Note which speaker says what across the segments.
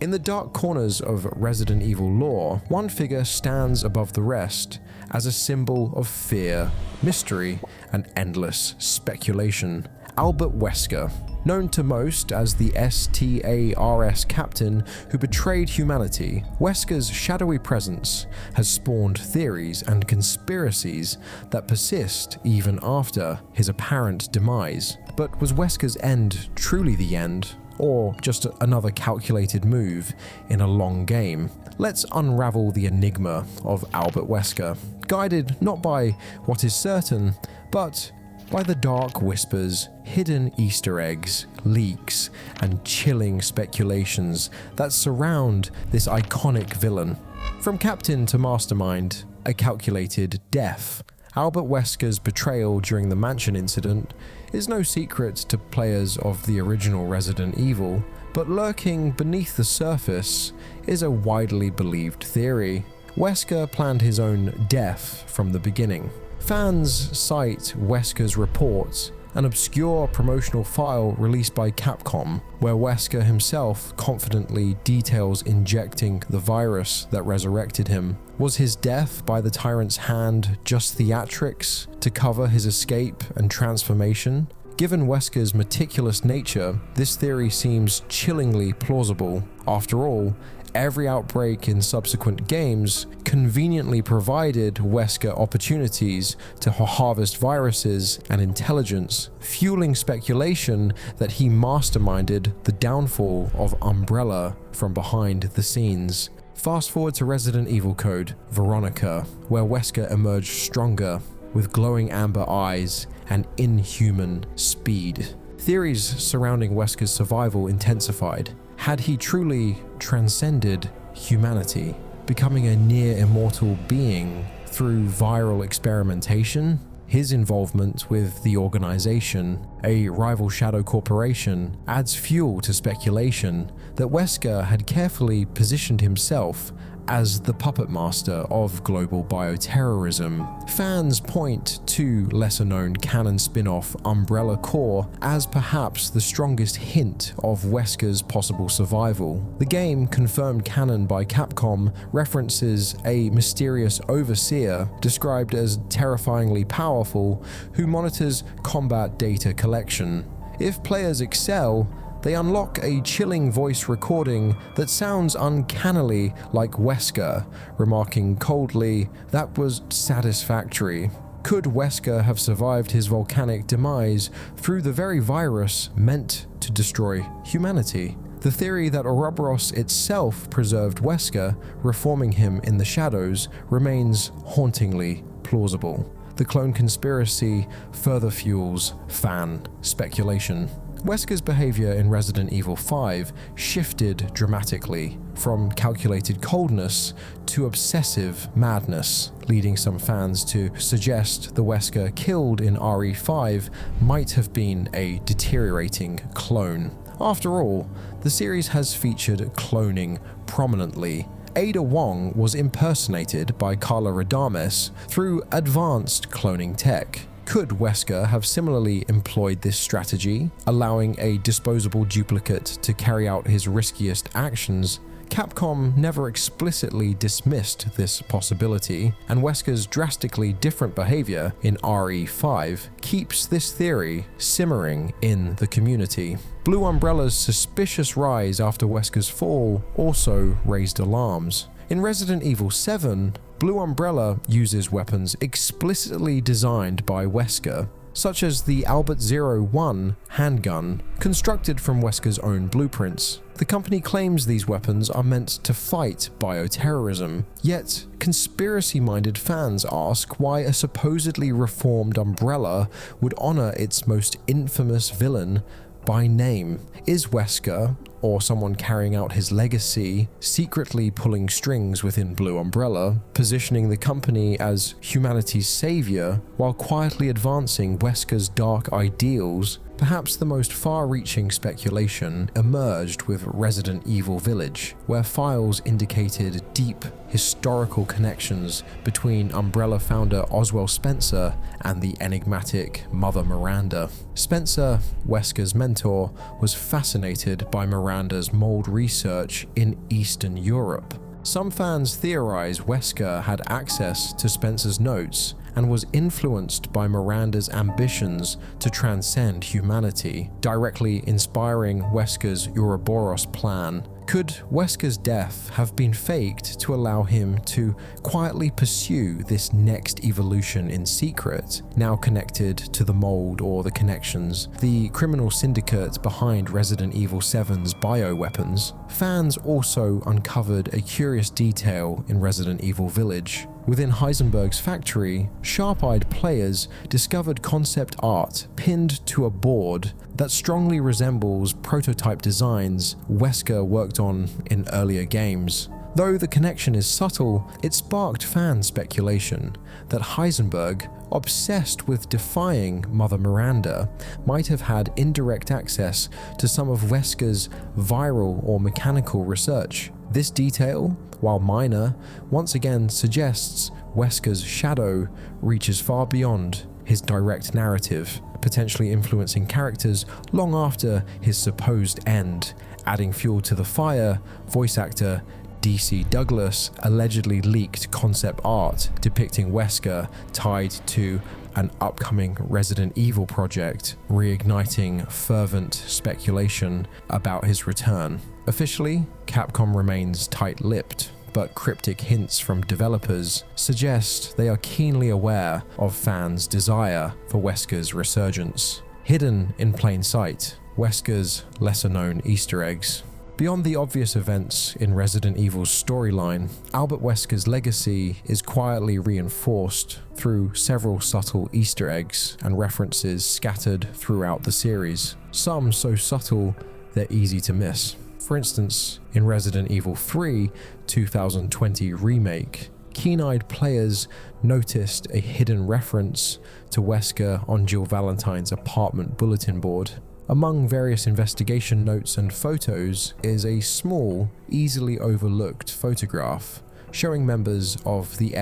Speaker 1: In the dark corners of Resident Evil lore, one figure stands above the rest as a symbol of fear, mystery, and endless speculation. Albert Wesker, known to most as the STARS captain who betrayed humanity, Wesker's shadowy presence has spawned theories and conspiracies that persist even after his apparent demise. But was Wesker's end truly the end, or just another calculated move in a long game? Let's unravel the enigma of Albert Wesker, guided not by what is certain, but by the dark whispers, hidden Easter eggs, leaks, and chilling speculations that surround this iconic villain. From captain to mastermind, a calculated death, Albert Wesker's betrayal during the mansion incident is no secret to players of the original Resident Evil, but lurking beneath the surface is a widely believed theory. Wesker planned his own death from the beginning. Fans cite Wesker's reports, an obscure promotional file released by Capcom, where Wesker himself confidently details injecting the virus that resurrected him. Was his death by the tyrant's hand just theatrics to cover his escape and transformation? Given Wesker's meticulous nature, this theory seems chillingly plausible. After all, every outbreak in subsequent games conveniently provided Wesker opportunities to harvest viruses and intelligence, fueling speculation that he masterminded the downfall of Umbrella from behind the scenes. Fast forward to Resident Evil Code Veronica, where Wesker emerged stronger, with glowing amber eyes and inhuman speed. Theories surrounding Wesker's survival intensified. Had he truly transcended humanity, becoming a near-immortal being through viral experimentation? His involvement with the organization, a rival shadow corporation, adds fuel to speculation that Wesker had carefully positioned himself as the puppet master of global bioterrorism. Fans point to lesser-known canon spin-off Umbrella Corps as perhaps the strongest hint of Wesker's possible survival. The game, confirmed canon by Capcom, references a mysterious overseer described as terrifyingly powerful who monitors combat data collection. If players excel, they unlock a chilling voice recording that sounds uncannily like Wesker, remarking coldly, "That was satisfactory." Could Wesker have survived his volcanic demise through the very virus meant to destroy humanity? The theory that Ouroboros itself preserved Wesker, reforming him in the shadows, remains hauntingly plausible. The clone conspiracy further fuels fan speculation. Wesker's behavior in Resident Evil 5 shifted dramatically, from calculated coldness to obsessive madness, leading some fans to suggest the Wesker killed in RE5 might have been a deteriorating clone. After all, the series has featured cloning prominently. Ada Wong was impersonated by Carla Radames through advanced cloning tech. Could Wesker have similarly employed this strategy, allowing a disposable duplicate to carry out his riskiest actions? Capcom never explicitly dismissed this possibility, and Wesker's drastically different behavior in RE5 keeps this theory simmering in the community. Blue Umbrella's suspicious rise after Wesker's fall also raised alarms. In Resident Evil 7, Blue Umbrella uses weapons explicitly designed by Wesker, such as the Albert 01 handgun, constructed from Wesker's own blueprints. The company claims these weapons are meant to fight bioterrorism, yet conspiracy-minded fans ask why a supposedly reformed Umbrella would honor its most infamous villain by name. Is Wesker, or someone carrying out his legacy, secretly pulling strings within Blue Umbrella, positioning the company as humanity's savior while quietly advancing Wesker's dark ideals? Perhaps the most far-reaching speculation emerged with Resident Evil Village, where files indicated deep historical connections between Umbrella founder Oswald Spencer and the enigmatic Mother Miranda. Spencer, Wesker's mentor, was fascinated by Miranda's mold research in Eastern Europe. Some fans theorize Wesker had access to Spencer's notes and was influenced by Miranda's ambitions to transcend humanity, directly inspiring Wesker's Ouroboros plan. Could Wesker's death have been faked to allow him to quietly pursue this next evolution in secret, now connected to the mold or the connections, the criminal syndicate behind Resident Evil 7's bioweapons? Fans also uncovered a curious detail in Resident Evil Village. Within Heisenberg's factory, sharp-eyed players discovered concept art pinned to a board that strongly resembles prototype designs Wesker worked on in earlier games. Though the connection is subtle, it sparked fan speculation that Heisenberg, obsessed with defying Mother Miranda, might have had indirect access to some of Wesker's viral or mechanical research. This detail, while minor, once again suggests Wesker's shadow reaches far beyond his direct narrative, potentially influencing characters long after his supposed end. Adding fuel to the fire, voice actor D.C. Douglas allegedly leaked concept art depicting Wesker tied to an upcoming Resident Evil project, reigniting fervent speculation about his return. Officially, Capcom remains tight-lipped, but cryptic hints from developers suggest they are keenly aware of fans' desire for Wesker's resurgence. Hidden in plain sight, Wesker's lesser-known Easter eggs. Beyond the obvious events in Resident Evil's storyline, Albert Wesker's legacy is quietly reinforced through several subtle Easter eggs and references scattered throughout the series, some so subtle they're easy to miss. For instance, in Resident Evil 3 2020 remake, keen-eyed players noticed a hidden reference to Wesker on Jill Valentine's apartment bulletin board. Among various investigation notes and photos is a small, easily overlooked photograph showing members of the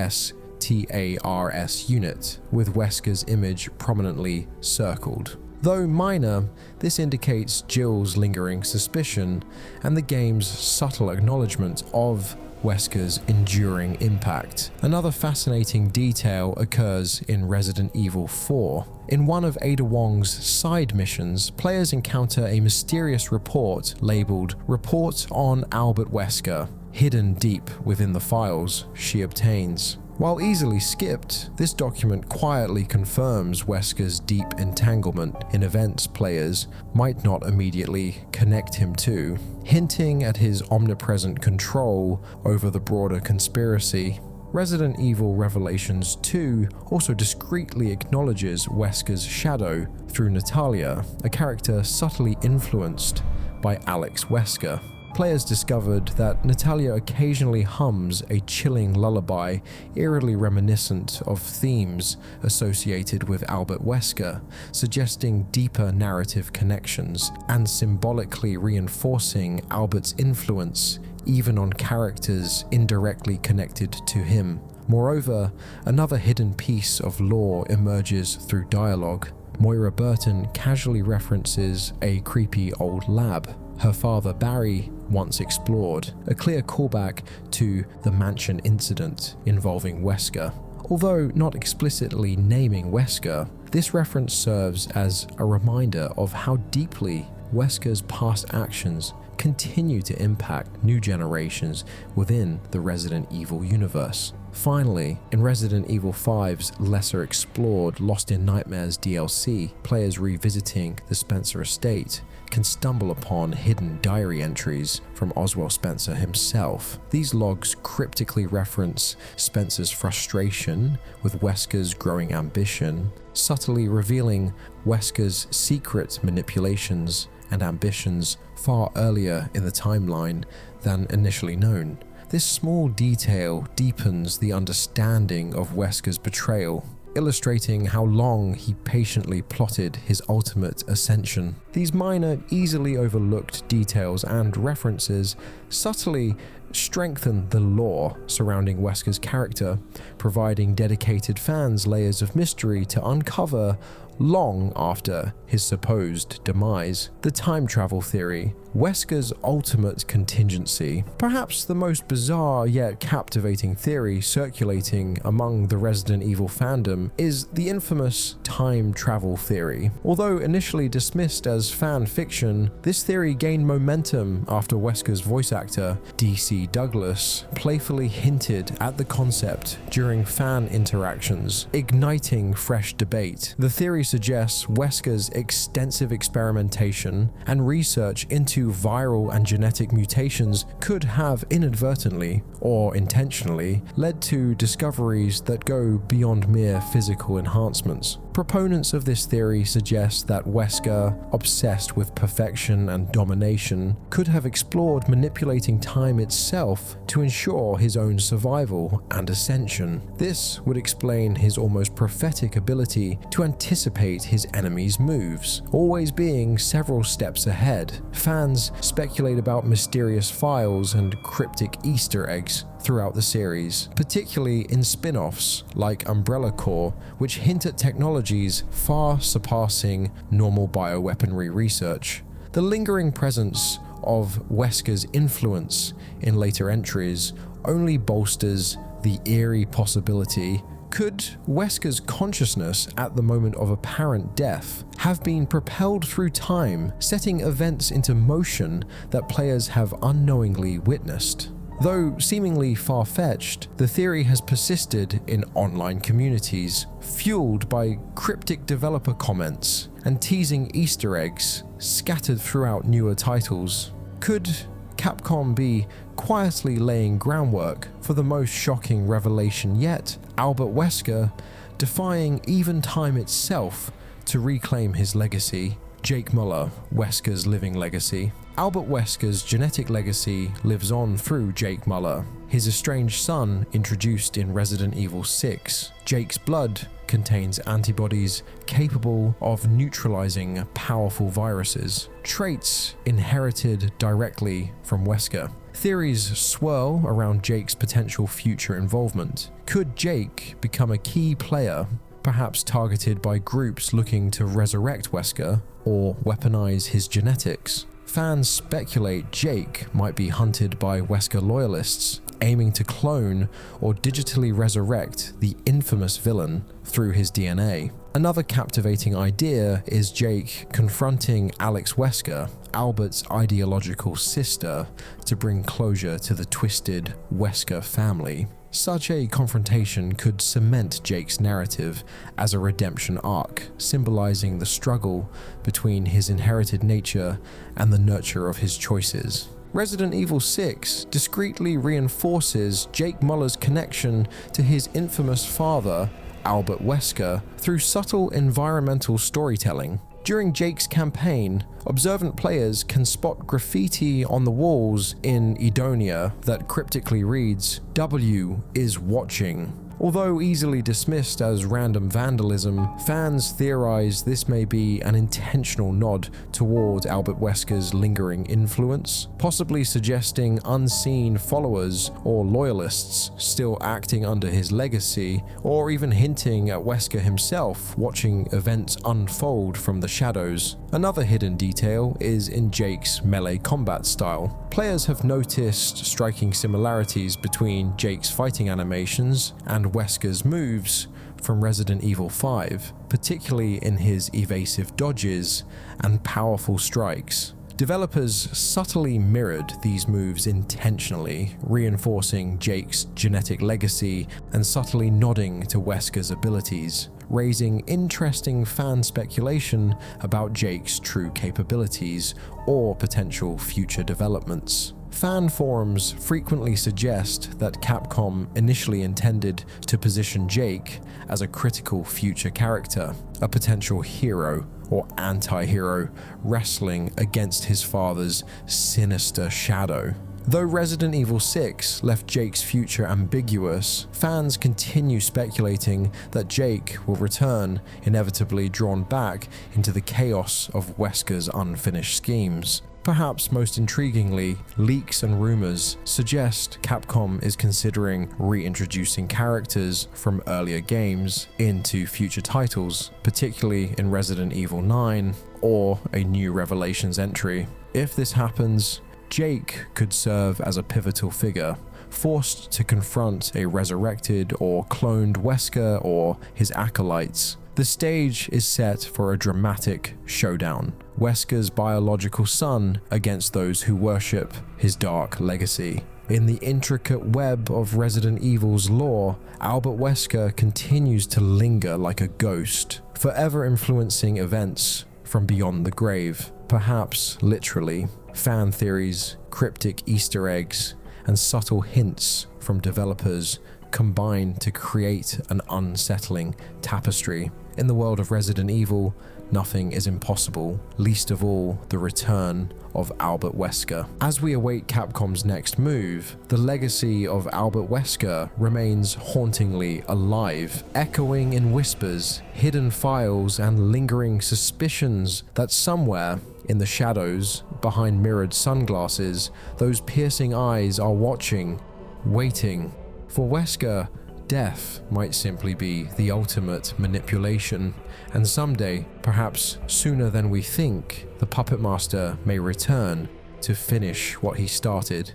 Speaker 1: STARS unit, with Wesker's image prominently circled. Though minor, this indicates Jill's lingering suspicion and the game's subtle acknowledgement of Wesker's enduring impact. Another fascinating detail occurs in Resident Evil 4. In one of Ada Wong's side missions, players encounter a mysterious report labeled "Report on Albert Wesker," hidden deep within the files she obtains. While easily skipped, this document quietly confirms Wesker's deep entanglement in events players might not immediately connect him to, hinting at his omnipresent control over the broader conspiracy. Resident Evil Revelations 2 also discreetly acknowledges Wesker's shadow through Natalia, a character subtly influenced by Alex Wesker. Players discovered that Natalia occasionally hums a chilling lullaby eerily reminiscent of themes associated with Albert Wesker, suggesting deeper narrative connections and symbolically reinforcing Albert's influence even on characters indirectly connected to him. Moreover, another hidden piece of lore emerges through dialogue. Moira Burton casually references a creepy old lab her father Barry once explored, a clear callback to the mansion incident involving Wesker. Although not explicitly naming Wesker, this reference serves as a reminder of how deeply Wesker's past actions continue to impact new generations within the Resident Evil universe. Finally, in Resident Evil 5's lesser explored Lost in Nightmares DLC, players revisiting the Spencer estate can stumble upon hidden diary entries from Oswald Spencer himself. These logs cryptically reference Spencer's frustration with Wesker's growing ambition, subtly revealing Wesker's secret manipulations and ambitions far earlier in the timeline than initially known. This small detail deepens the understanding of Wesker's betrayal. illustrating how long he patiently plotted his ultimate ascension. These minor, easily overlooked details and references subtly strengthen the lore surrounding Wesker's character, providing dedicated fans layers of mystery to uncover long after his supposed demise. The time travel theory, Wesker's ultimate contingency. Perhaps the most bizarre yet captivating theory circulating among the Resident Evil fandom is the infamous time travel theory. Although initially dismissed as fan fiction, this theory gained momentum after Wesker's voice actor, DC Douglas, playfully hinted at the concept during fan interactions, igniting fresh debate. The theory suggests Wesker's extensive experimentation and research into viral and genetic mutations could have inadvertently or intentionally led to discoveries that go beyond mere physical enhancements. Proponents of this theory suggest that Wesker, obsessed with perfection and domination, could have explored manipulating time itself to ensure his own survival and ascension. This would explain his almost prophetic ability to anticipate his enemies' moves, always being several steps ahead. Fans speculate about mysterious files and cryptic Easter eggs throughout the series, particularly in spin-offs like Umbrella Corps, which hint at technologies far surpassing normal bioweaponry research. The lingering presence of Wesker's influence in later entries only bolsters the eerie possibility. Could Wesker's consciousness at the moment of apparent death have been propelled through time, setting events into motion that players have unknowingly witnessed? Though seemingly far-fetched, the theory has persisted in online communities, fueled by cryptic developer comments and teasing Easter eggs scattered throughout newer titles. Could Capcom be quietly laying groundwork for the most shocking revelation yet, Albert Wesker defying even time itself to reclaim his legacy? Jake Mueller, Wesker's living legacy. Albert Wesker's genetic legacy lives on through Jake Mueller, his estranged son introduced in Resident Evil 6. Jake's blood contains antibodies capable of neutralizing powerful viruses, traits inherited directly from Wesker. Theories swirl around Jake's potential future involvement. Could Jake become a key player, perhaps targeted by groups looking to resurrect Wesker or weaponize his genetics? Fans speculate Jake might be hunted by Wesker loyalists, aiming to clone or digitally resurrect the infamous villain through his DNA. Another captivating idea is Jake confronting Alex Wesker, Albert's ideological sister, to bring closure to the twisted Wesker family. Such a confrontation could cement Jake's narrative as a redemption arc, symbolizing the struggle between his inherited nature and the nurture of his choices. Resident Evil 6 discreetly reinforces Jake Muller's connection to his infamous father, Albert Wesker, through subtle environmental storytelling. During Jake's campaign, observant players can spot graffiti on the walls in Edonia that cryptically reads, "W is watching." Although easily dismissed as random vandalism, fans theorize this may be an intentional nod toward Albert Wesker's lingering influence, possibly suggesting unseen followers or loyalists still acting under his legacy, or even hinting at Wesker himself watching events unfold from the shadows. Another hidden detail is in Jake's melee combat style. Players have noticed striking similarities between Jake's fighting animations and Wesker's moves from Resident Evil 5, particularly in his evasive dodges and powerful strikes. Developers subtly mirrored these moves intentionally, reinforcing Jake's genetic legacy and subtly nodding to Wesker's abilities, raising interesting fan speculation about Jake's true capabilities or potential future developments. Fan forums frequently suggest that Capcom initially intended to position Jake as a critical future character, a potential hero or anti-hero wrestling against his father's sinister shadow. Though Resident Evil 6 left Jake's future ambiguous, fans continue speculating that Jake will return, inevitably drawn back into the chaos of Wesker's unfinished schemes. Perhaps most intriguingly, leaks and rumors suggest Capcom is considering reintroducing characters from earlier games into future titles, particularly in Resident Evil 9 or a new Revelations entry. If this happens, Jake could serve as a pivotal figure, forced to confront a resurrected or cloned Wesker or his acolytes. The stage is set for a dramatic showdown, Wesker's biological son against those who worship his dark legacy. In the intricate web of Resident Evil's lore, Albert Wesker continues to linger like a ghost, forever influencing events from beyond the grave, perhaps literally. Fan theories, cryptic Easter eggs, and subtle hints from developers combine to create an unsettling tapestry. In the world of Resident Evil, nothing is impossible, least of all the return of Albert Wesker. As we await Capcom's next move, the legacy of Albert Wesker remains hauntingly alive, echoing in whispers, hidden files, and lingering suspicions that somewhere in the shadows, behind mirrored sunglasses, those piercing eyes are watching, waiting. For Wesker, death might simply be the ultimate manipulation, and someday, perhaps sooner than we think, the Puppet Master may return to finish what he started.